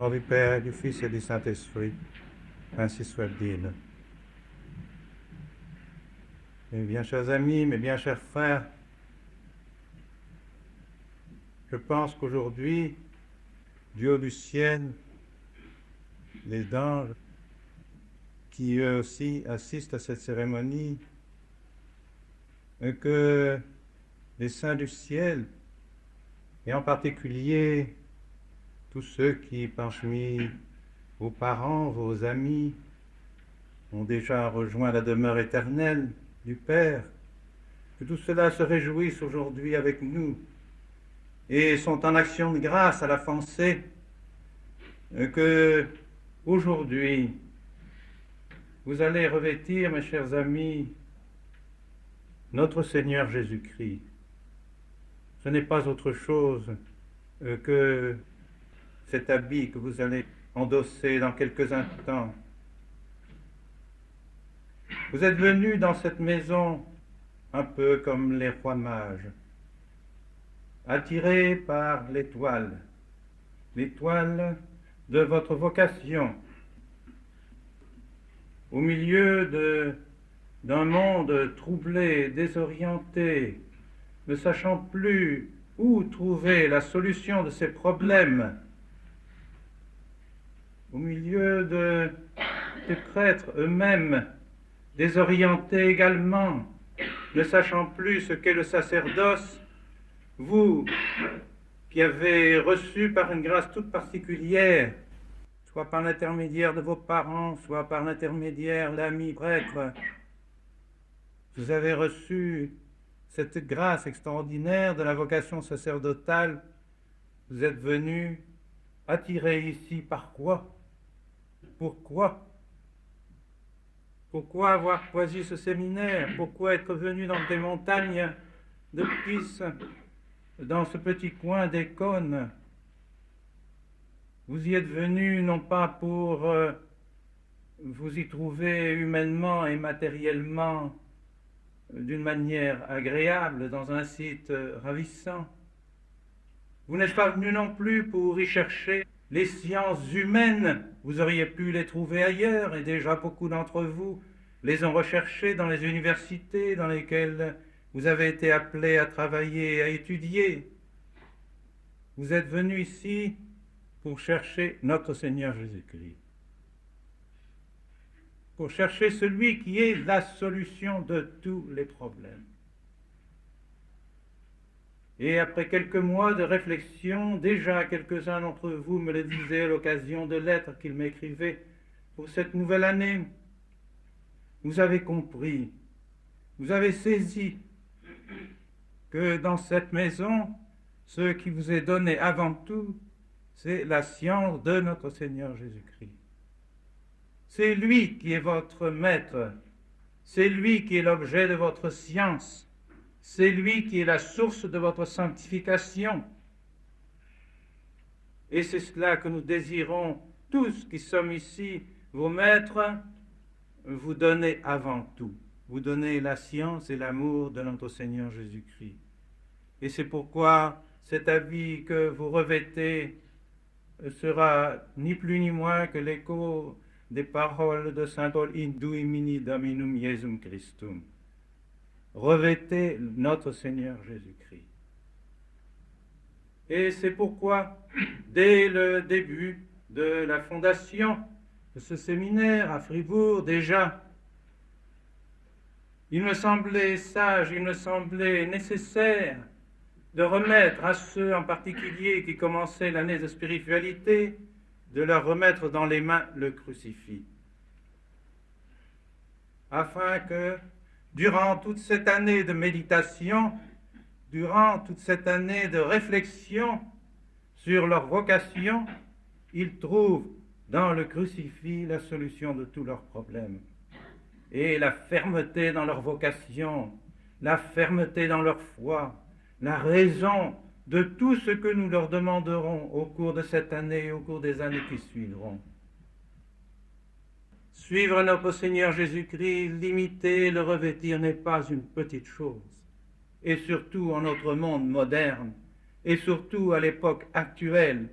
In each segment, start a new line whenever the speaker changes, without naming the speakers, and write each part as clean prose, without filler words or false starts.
Nom du Père, du Fils et du Saint-Esprit, ainsi soit-il. Mes bien chers amis, mes bien chers frères, je pense qu'aujourd'hui, du haut du ciel, les anges qui eux aussi assistent à cette cérémonie, que les saints du ciel, et en particulier tous ceux qui, parmi vos parents, vos amis, ont déjà rejoint la demeure éternelle du Père, que tout cela se réjouissent aujourd'hui avec nous et sont en action de grâce à la pensée que aujourd'hui vous allez revêtir, mes chers amis, notre Seigneur Jésus-Christ. Ce n'est pas autre chose que cet habit que vous allez endosser dans quelques instants. Vous êtes venus dans cette maison un peu comme les rois mages, attirés par l'étoile de votre vocation, au milieu d'un monde troublé, désorienté, ne sachant plus où trouver la solution de ses problèmes, au milieu des prêtres eux-mêmes, désorientés également, ne sachant plus ce qu'est le sacerdoce, vous qui avez reçu par une grâce toute particulière, soit par l'intermédiaire de vos parents, soit par l'intermédiaire d'amis prêtres, vous avez reçu cette grâce extraordinaire de la vocation sacerdotale. Vous êtes venus attirés ici par quoi? Pourquoi? Pourquoi avoir choisi ce séminaire? Pourquoi être venu dans des montagnes de Pise, dans ce petit coin d'Écône? Vous y êtes venu non pas pour vous y trouver humainement et matériellement d'une manière agréable, dans un site ravissant. Vous n'êtes pas venu non plus pour y chercher les sciences humaines. Vous auriez pu les trouver ailleurs, et déjà beaucoup d'entre vous les ont recherchées dans les universités dans lesquelles vous avez été appelés à travailler et à étudier. Vous êtes venus ici pour chercher notre Seigneur Jésus-Christ, pour chercher celui qui est la solution de tous les problèmes. Et après quelques mois de réflexion, déjà quelques-uns d'entre vous me le disaient à l'occasion de lettres qu'ils m'écrivaient pour cette nouvelle année, vous avez compris, vous avez saisi que dans cette maison, ce qui vous est donné avant tout, c'est la science de notre Seigneur Jésus-Christ. C'est lui qui est votre maître, c'est lui qui est l'objet de votre science, c'est lui qui est la source de votre sanctification. Et c'est cela que nous désirons tous qui sommes ici, vos maîtres, vous donner avant tout. Vous donner la science et l'amour de notre Seigneur Jésus-Christ. Et c'est pourquoi cet habit que vous revêtez sera ni plus ni moins que l'écho des paroles de saint Paul, Induimini Dominum Iesum Christum. Revêtez notre Seigneur Jésus-Christ. Et c'est pourquoi, dès le début de la fondation de ce séminaire à Fribourg, déjà, il me semblait sage, il me semblait nécessaire de remettre à ceux en particulier qui commençaient l'année de spiritualité, de leur remettre dans les mains le crucifix, afin que, durant toute cette année de méditation, durant toute cette année de réflexion sur leur vocation, ils trouvent dans le crucifix la solution de tous leurs problèmes. Et la fermeté dans leur vocation, la fermeté dans leur foi, la raison de tout ce que nous leur demanderons au cours de cette année et au cours des années qui suivront. Suivre notre Seigneur Jésus-Christ, l'imiter, le revêtir n'est pas une petite chose. Et surtout en notre monde moderne, et surtout à l'époque actuelle,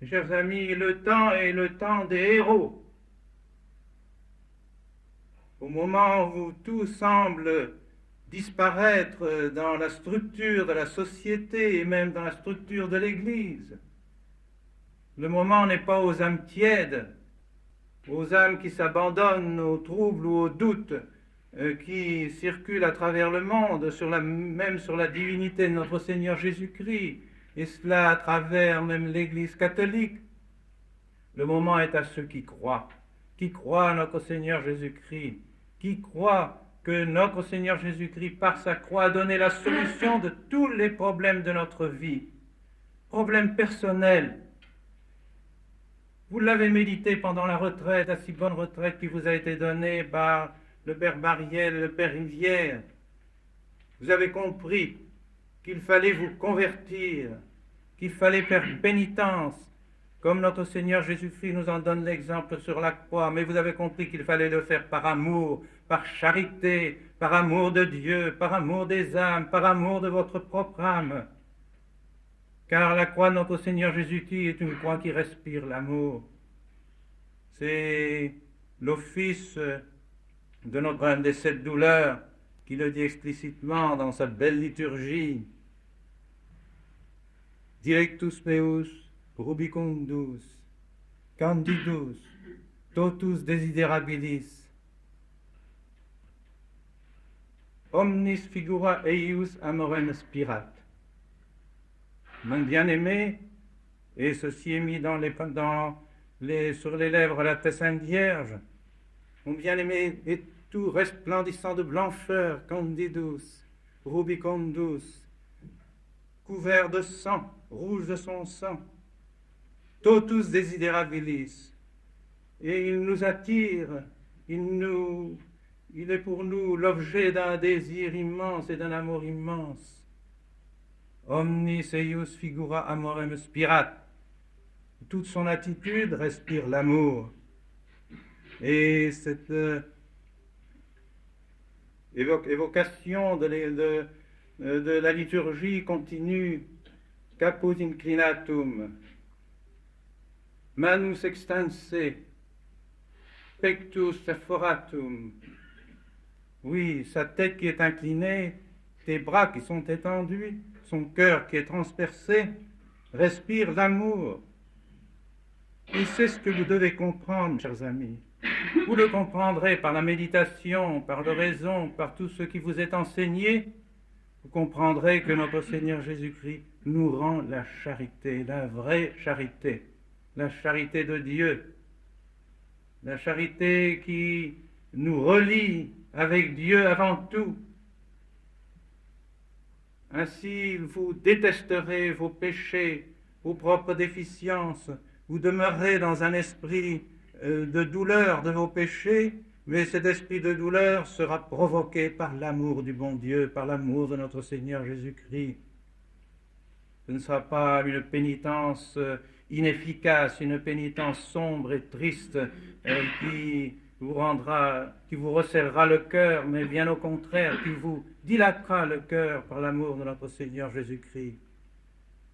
Mes chers amis, le temps est le temps des héros. Au moment où tout semble disparaître dans la structure de la société et même dans la structure de l'Église, le moment n'est pas aux âmes tièdes, aux âmes qui s'abandonnent aux troubles ou aux doutes qui circulent à travers le monde, même sur la divinité de notre Seigneur Jésus-Christ, et cela à travers même l'Église catholique. Le moment est à ceux qui croient à notre Seigneur Jésus-Christ, qui croient que notre Seigneur Jésus-Christ, par sa croix, a donné la solution de tous les problèmes de notre vie, problèmes personnels. Vous l'avez médité pendant la retraite, la si bonne retraite qui vous a été donnée par le Père Mariel, le Père Rivière. Vous avez compris qu'il fallait vous convertir, qu'il fallait faire pénitence, comme notre Seigneur Jésus-Christ nous en donne l'exemple sur la croix, mais vous avez compris qu'il fallait le faire par amour, par charité, par amour de Dieu, par amour des âmes, par amour de votre propre âme. Car la croix de notre Seigneur Jésus-Christ est une croix qui respire l'amour. C'est l'office de notre âme des sept douleurs qui le dit explicitement dans sa belle liturgie. Dilectus meus rubicundus, candidus, totus desiderabilis, omnis figura eius amorem spirat. Mon bien-aimé, et ceci est mis sur les lèvres de la très sainte Vierge, mon bien-aimé est tout resplendissant de blancheur, candidus, rubicundus, couvert de sang, rouge de son sang, totus desiderabilis. Et il nous attire, il est pour nous l'objet d'un désir immense et d'un amour immense. Omnis eius figura amorem spirat. Toute son attitude respire l'amour. Et cette évocation de la liturgie continue. Caput inclinatum, manus extense, pectus perforatum. Oui, sa tête qui est inclinée, ses bras qui sont étendus, son cœur qui est transpercé, respire l'amour. Et c'est ce que vous devez comprendre, chers amis. Vous le comprendrez par la méditation, par l'oraison, par tout ce qui vous est enseigné. Vous comprendrez que notre Seigneur Jésus-Christ nous rend la charité, la vraie charité, la charité de Dieu, la charité qui nous relie avec Dieu avant tout. Ainsi, vous détesterez vos péchés, vos propres déficiences, vous demeurerez dans un esprit de douleur de vos péchés, mais cet esprit de douleur sera provoqué par l'amour du bon Dieu, par l'amour de notre Seigneur Jésus-Christ. Ce ne sera pas une pénitence inefficace, une pénitence sombre et triste qui vous resserrera le cœur, mais bien au contraire, qui vous dilatera le cœur par l'amour de notre Seigneur Jésus-Christ.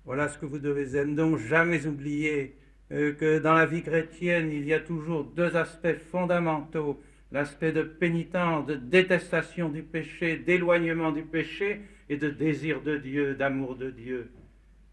Voilà ce que vous devez être. Donc jamais oublier que dans la vie chrétienne, il y a toujours deux aspects fondamentaux. L'aspect de pénitence, de détestation du péché, d'éloignement du péché et de désir de Dieu, d'amour de Dieu.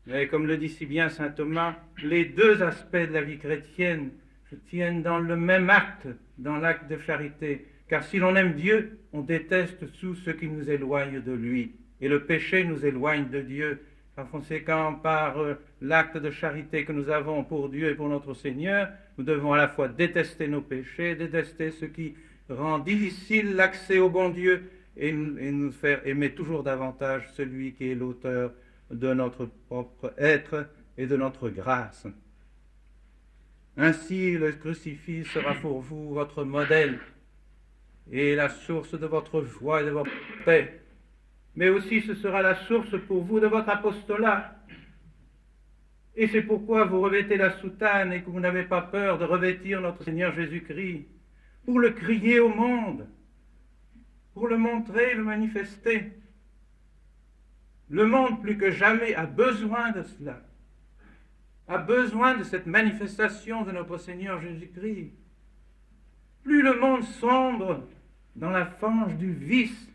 Mais comme le dit si bien saint Thomas, les deux aspects de la vie chrétienne se tiennent dans le même acte, dans l'acte de charité. Car si l'on aime Dieu, on déteste tout ce qui nous éloigne de lui. Et le péché nous éloigne de Dieu. Par conséquent, par l'acte de charité que nous avons pour Dieu et pour notre Seigneur, nous devons à la fois détester nos péchés, détester ce qui rend difficile l'accès au bon Dieu et nous faire aimer toujours davantage celui qui est l'auteur de notre propre être et de notre grâce. Ainsi, le crucifix sera pour vous votre modèle et la source de votre joie et de votre paix. Mais aussi ce sera la source pour vous de votre apostolat. Et c'est pourquoi vous revêtez la soutane et que vous n'avez pas peur de revêtir notre Seigneur Jésus-Christ, pour le crier au monde, pour le montrer, le manifester. Le monde, plus que jamais, a besoin de cela. a besoin de cette manifestation de notre Seigneur Jésus-Christ. Plus le monde sombre dans la fange du vice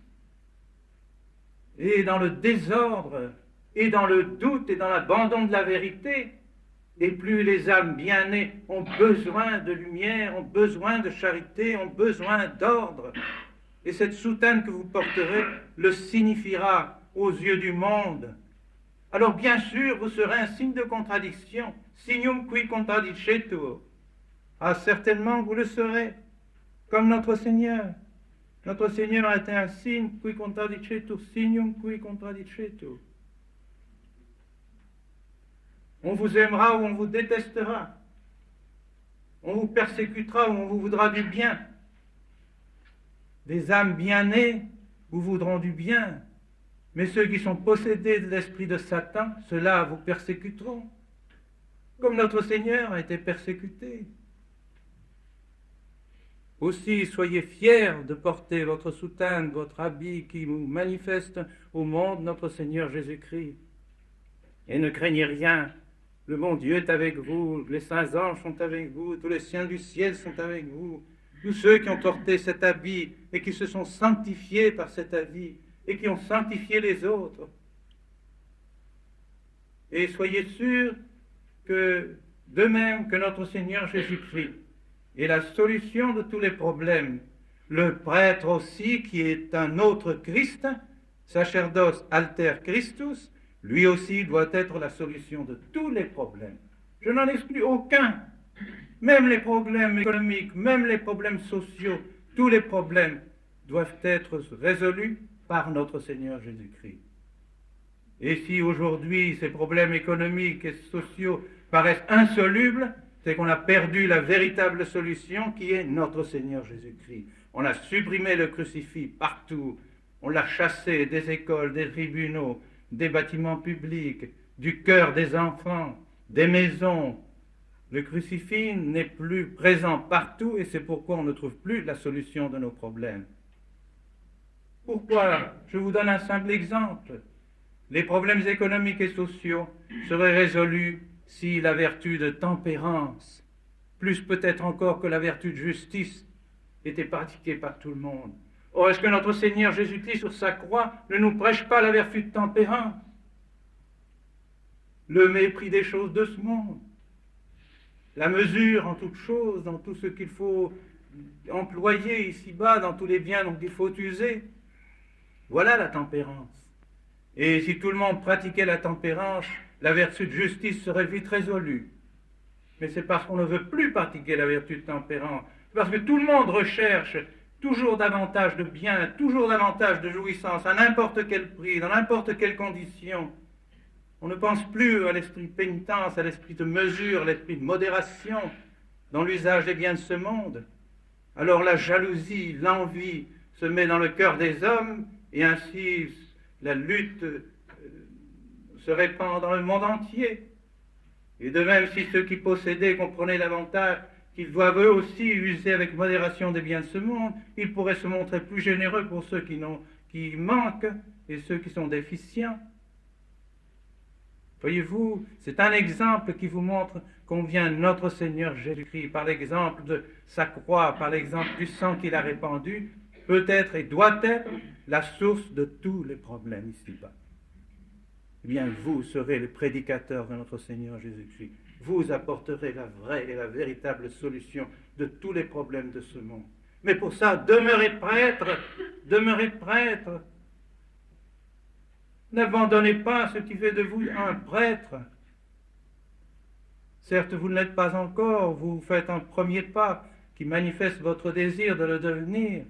et dans le désordre et dans le doute et dans l'abandon de la vérité, et plus les âmes bien-nées ont besoin de lumière, ont besoin de charité, ont besoin d'ordre. Et cette soutane que vous porterez le signifiera aux yeux du monde. Alors bien sûr, vous serez un signe de contradiction. Signum qui contradicetur. Ah, certainement, vous le serez, comme notre Seigneur. Notre Seigneur a été un signe qui contradicetur, signum qui contradicetur. On vous aimera ou on vous détestera. On vous persécutera ou on vous voudra du bien. Des âmes bien nées vous voudront du bien. Mais ceux qui sont possédés de l'esprit de Satan, ceux-là vous persécuteront. Comme notre Seigneur a été persécuté. Aussi, soyez fiers de porter votre soutane, votre habit qui vous manifeste au monde notre Seigneur Jésus-Christ. Et ne craignez rien. Le bon Dieu est avec vous, les saints anges sont avec vous, tous les saints du ciel sont avec vous. Tous ceux qui ont porté cet habit et qui se sont sanctifiés par cet habit et qui ont sanctifié les autres. Et soyez sûrs que, de même que notre Seigneur Jésus-Christ est la solution de tous les problèmes, le prêtre aussi, qui est un autre Christ, sacerdos alter Christus, lui aussi doit être la solution de tous les problèmes. Je n'en exclus aucun. Même les problèmes économiques, même les problèmes sociaux, tous les problèmes doivent être résolus par notre Seigneur Jésus-Christ. Et si aujourd'hui ces problèmes économiques et sociaux paraissent insolubles, c'est qu'on a perdu la véritable solution qui est notre Seigneur Jésus-Christ. On a supprimé le crucifix partout, on l'a chassé des écoles, des tribunaux, des bâtiments publics, du cœur des enfants, des maisons. Le crucifix n'est plus présent partout et c'est pourquoi on ne trouve plus la solution de nos problèmes. Pourquoi? Je vous donne un simple exemple. Les problèmes économiques et sociaux seraient résolus si la vertu de tempérance, plus peut-être encore que la vertu de justice, était pratiquée par tout le monde. Or, est-ce que notre Seigneur Jésus-Christ sur sa croix ne nous prêche pas la vertu de tempérance? Le mépris des choses de ce monde, la mesure en toutes choses, dans tout ce qu'il faut employer ici-bas, dans tous les biens dont il faut user. Voilà la tempérance. Et si tout le monde pratiquait la tempérance, la vertu de justice serait vite résolue. Mais c'est parce qu'on ne veut plus pratiquer la vertu de tempérance, parce que tout le monde recherche toujours davantage de bien, toujours davantage de jouissance, à n'importe quel prix, dans n'importe quelle condition. On ne pense plus à l'esprit de pénitence, à l'esprit de mesure, à l'esprit de modération dans l'usage des biens de ce monde. Alors la jalousie, l'envie se met dans le cœur des hommes et ainsi la lutte se répand dans le monde entier. Et de même, si ceux qui possédaient comprenaient davantage qu'ils doivent eux aussi user avec modération des biens de ce monde, ils pourraient se montrer plus généreux pour ceux qui manquent et ceux qui sont déficients. Voyez-vous, c'est un exemple qui vous montre combien notre Seigneur Jésus-Christ, par l'exemple de sa croix, par l'exemple du sang qu'il a répandu, peut être et doit être la source de tous les problèmes ici-bas. Eh bien, vous serez le prédicateur de notre Seigneur Jésus-Christ. Vous apporterez la vraie et la véritable solution de tous les problèmes de ce monde. Mais pour ça, demeurez prêtre, demeurez prêtre. N'abandonnez pas ce qui fait de vous un prêtre. Certes, vous ne l'êtes pas encore, vous faites un premier pas qui manifeste votre désir de le devenir.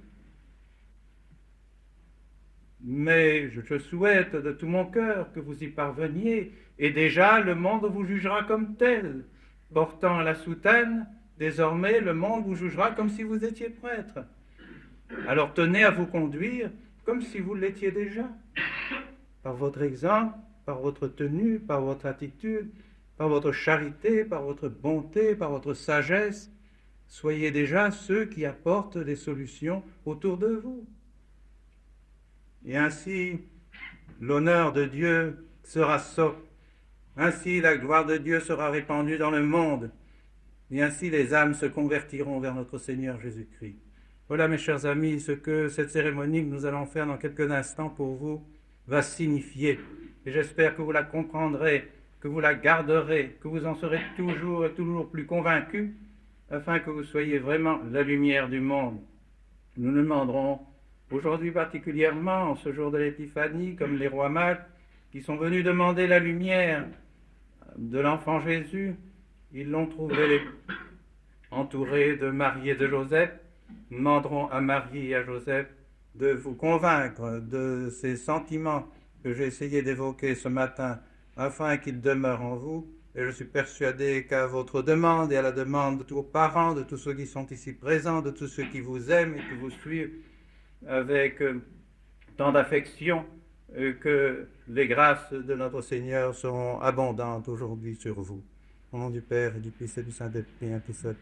Mais je souhaite de tout mon cœur que vous y parveniez, et déjà le monde vous jugera comme tel. Portant la soutane, désormais le monde vous jugera comme si vous étiez prêtre. Alors tenez à vous conduire comme si vous l'étiez déjà, par votre exemple, par votre tenue, par votre attitude, par votre charité, par votre bonté, par votre sagesse. Soyez déjà ceux qui apportent des solutions autour de vous. Et ainsi, l'honneur de Dieu sera Ainsi la gloire de Dieu sera répandue dans le monde, et ainsi les âmes se convertiront vers notre Seigneur Jésus-Christ. Voilà, mes chers amis, ce que cette cérémonie que nous allons faire dans quelques instants pour vous va signifier. Et j'espère que vous la comprendrez, que vous la garderez, que vous en serez toujours et toujours plus convaincus, afin que vous soyez vraiment la lumière du monde. Nous nous demanderons aujourd'hui particulièrement, en ce jour de l'Épiphanie, comme les rois mages qui sont venus demander la lumière de l'enfant Jésus, ils l'ont trouvé entouré de Marie et de Joseph. Nous demanderons à Marie et à Joseph de vous convaincre de ces sentiments que j'ai essayé d'évoquer ce matin, afin qu'ils demeurent en vous. Et je suis persuadé qu'à votre demande et à la demande de tous vos parents, de tous ceux qui sont ici présents, de tous ceux qui vous aiment et qui vous suivent avec tant d'affection, que les grâces de notre Seigneur seront abondantes aujourd'hui sur vous. Au nom du Père et du Fils et du Saint-Esprit, ainsi soit.